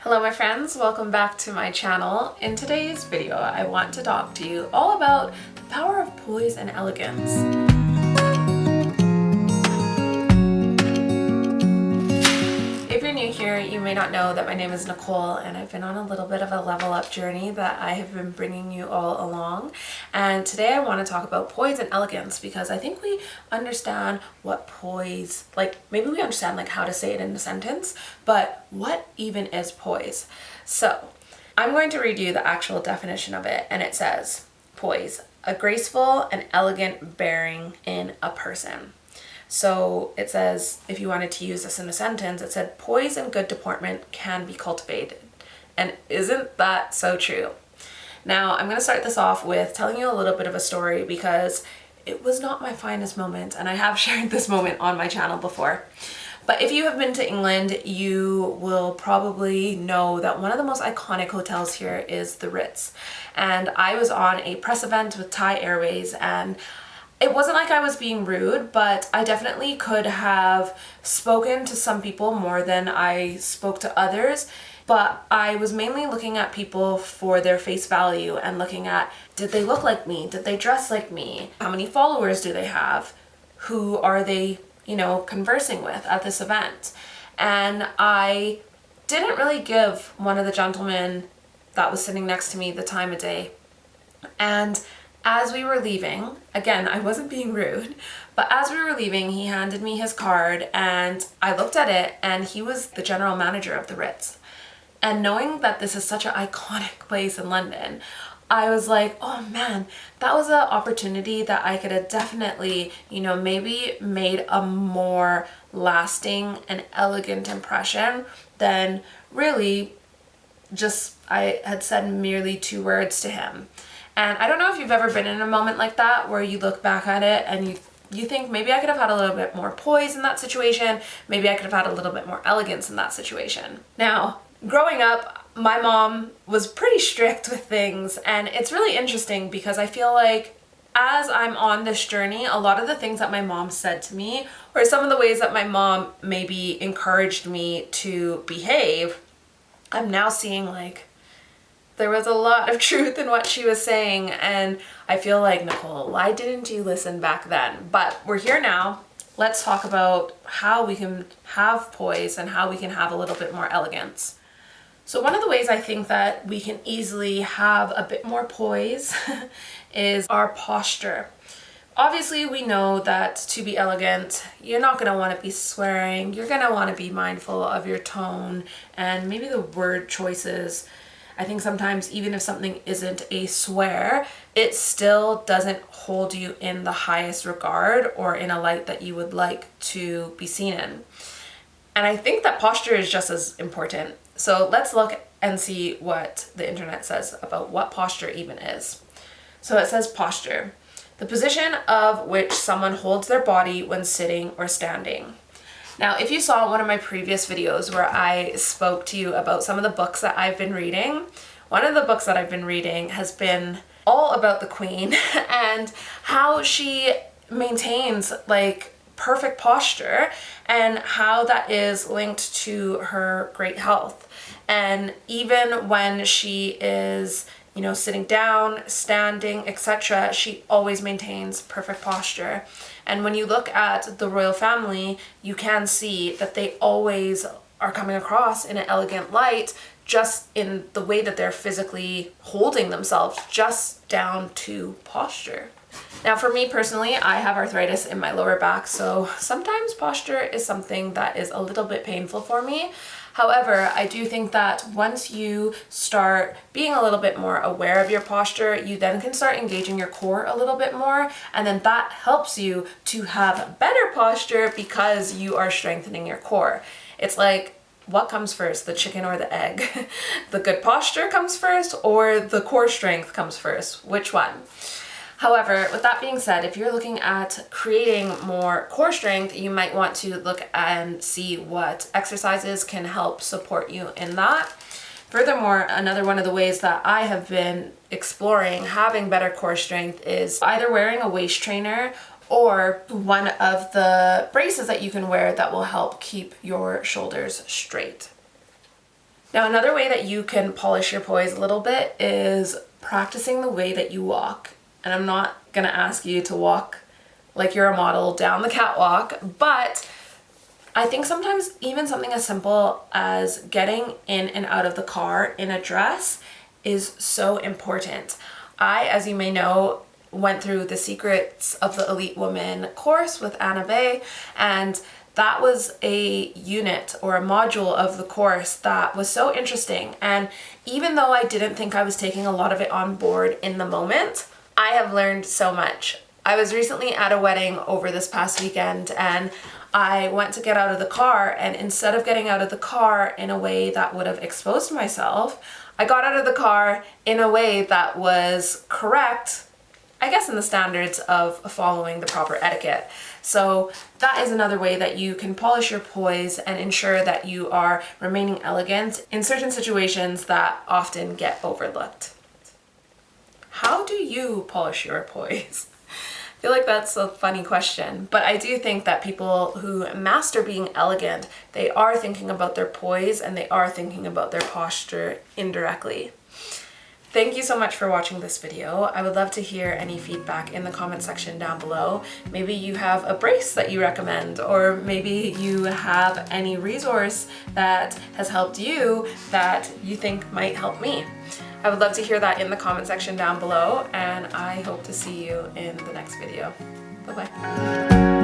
Hello my friends, welcome back to my channel. In today's video, I want to talk to you all about the power of poise and elegance. If you're new here, you may not know that my name is Nicole and I've been on a little bit of a level up journey that I have been bringing you all along. And today I want to talk about poise and elegance because I think we understand what poise, maybe we understand how to say it in a sentence, but what even is poise? So I'm going to read you the actual definition of it, and it says, poise, a graceful and elegant bearing in a person. So it says, if you wanted to use this in a sentence, it said, poise and good deportment can be cultivated. And isn't that so true? Now, I'm going to start this off with telling you a little bit of a story because it was not my finest moment, and I have shared this moment on my channel before. But if you have been to England, you will probably know that one of the most iconic hotels here is the Ritz. And I was on a press event with Thai Airways, and it wasn't like I was being rude, but I definitely could have spoken to some people more than I spoke to others. But I was mainly looking at people for their face value and looking at, did they look like me? Did they dress like me? How many followers do they have? Who are they, conversing with at this event? And I didn't really give one of the gentlemen that was sitting next to me the time of day. And as we were leaving, again, I wasn't being rude, but as we were leaving, he handed me his card and I looked at it and he was the general manager of the Ritz. And knowing that this is such an iconic place in London, I was like, oh man, that was an opportunity that I could have definitely, maybe made a more lasting and elegant impression than really just I had said merely 2 words to him. And I don't know if you've ever been in a moment like that where you look back at it and you think maybe I could have had a little bit more poise in that situation. Maybe I could have had a little bit more elegance in that situation. Now, growing up, my mom was pretty strict with things, and it's really interesting because I feel like as I'm on this journey, a lot of the things that my mom said to me, or some of the ways that my mom maybe encouraged me to behave, I'm now seeing there was a lot of truth in what she was saying, and I feel like, Nicole, why didn't you listen back then? But we're here now. Let's talk about how we can have poise and how we can have a little bit more elegance. So one of the ways I think that we can easily have a bit more poise is our posture. Obviously, we know that to be elegant, you're not going to want to be swearing. You're going to want to be mindful of your tone and maybe the word choices. I think sometimes even if something isn't a swear, it still doesn't hold you in the highest regard or in a light that you would like to be seen in. And I think that posture is just as important. So let's look and see what the internet says about what posture even is. So it says posture, the position of which someone holds their body when sitting or standing. Now, if you saw one of my previous videos where I spoke to you about some of the books that I've been reading, one of the books that I've been reading has been all about the Queen and how she maintains perfect posture and how that is linked to her great health. And even when she is sitting down, standing, etc., she always maintains perfect posture. And when you look at the royal family, you can see that they always are coming across in an elegant light, just in the way that they're physically holding themselves, just down to posture. Now, for me personally, I have arthritis in my lower back, so sometimes posture is something that is a little bit painful for me. However, I do think that once you start being a little bit more aware of your posture, you then can start engaging your core a little bit more, and then that helps you to have better posture because you are strengthening your core. It's like, what comes first, the chicken or the egg? The good posture comes first or the core strength comes first? Which one? However, with that being said, if you're looking at creating more core strength, you might want to look and see what exercises can help support you in that. Furthermore, another one of the ways that I have been exploring having better core strength is either wearing a waist trainer or one of the braces that you can wear that will help keep your shoulders straight. Now, another way that you can polish your poise a little bit is practicing the way that you walk. And I'm not gonna ask you to walk like you're a model down the catwalk, but I think sometimes even something as simple as getting in and out of the car in a dress is so important. I, as you may know, went through the Secrets of the Elite Woman course with Anna Bay, and that was a unit or a module of the course that was so interesting. And even though I didn't think I was taking a lot of it on board in the moment, I have learned so much. I was recently at a wedding over this past weekend, and I went to get out of the car, and instead of getting out of the car in a way that would have exposed myself, I got out of the car in a way that was correct, I guess, in the standards of following the proper etiquette. So that is another way that you can polish your poise and ensure that you are remaining elegant in certain situations that often get overlooked. How do you polish your poise? I feel like that's a funny question, but I do think that people who master being elegant, they are thinking about their poise and they are thinking about their posture indirectly. Thank you so much for watching this video. I would love to hear any feedback in the comment section down below. Maybe you have a brace that you recommend, or maybe you have any resource that has helped you that you think might help me. I would love to hear that in the comment section down below, and I hope to see you in the next video. Bye-bye.